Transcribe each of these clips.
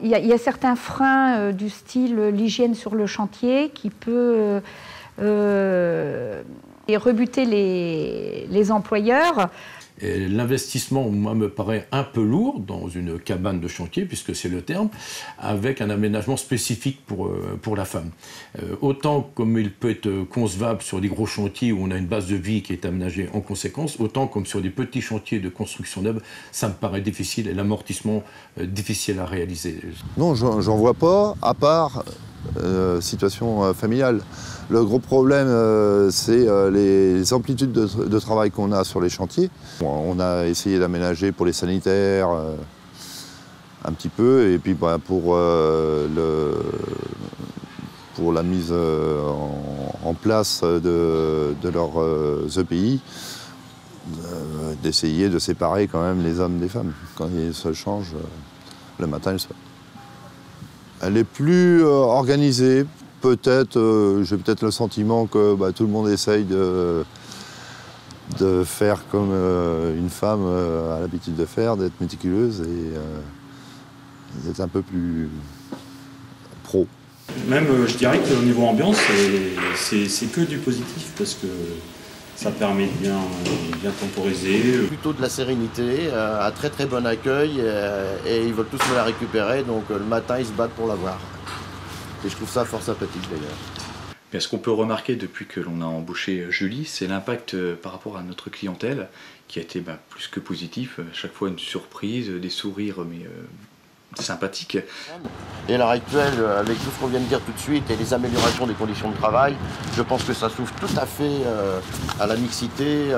Il y a certains freins du style l'hygiène sur le chantier qui peut rebuter les employeurs. L'investissement, moi, me paraît un peu lourd dans une cabane de chantier, puisque c'est le terme, avec un aménagement spécifique pour la femme. Autant comme il peut être concevable sur des gros chantiers où on a une base de vie qui est aménagée en conséquence, autant comme sur des petits chantiers de construction neuve, ça me paraît difficile et l'amortissement difficile à réaliser. Non, j'en vois pas, à part situation familiale. Le gros problème, c'est les amplitudes de travail qu'on a sur les chantiers. On a essayé d'aménager pour les sanitaires un petit peu, et puis pour la mise en place de leurs EPI, d'essayer de séparer quand même les hommes des femmes. Quand ils se changent le matin et le soir. Elle est plus organisée. Peut-être, j'ai peut-être le sentiment que tout le monde essaye de faire comme une femme a l'habitude de faire, d'être méticuleuse et d'être un peu plus pro. Même, je dirais qu'au niveau ambiance, c'est que du positif parce que ça permet de bien temporiser. Plutôt de la sérénité, un très très bon accueil et ils veulent tous me la récupérer, donc le matin ils se battent pour l'avoir. Et je trouve ça fort sympathique d'ailleurs. Ce qu'on peut remarquer depuis que l'on a embauché Julie, c'est l'impact par rapport à notre clientèle qui a été plus que positif. Chaque fois une surprise, des sourires mais sympathiques. Et à l'heure actuelle, avec tout ce qu'on vient de dire tout de suite et les améliorations des conditions de travail, je pense que ça s'ouvre tout à fait à la mixité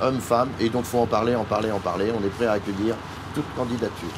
homme-femme et donc il faut en parler. On est prêt à accueillir toute candidature.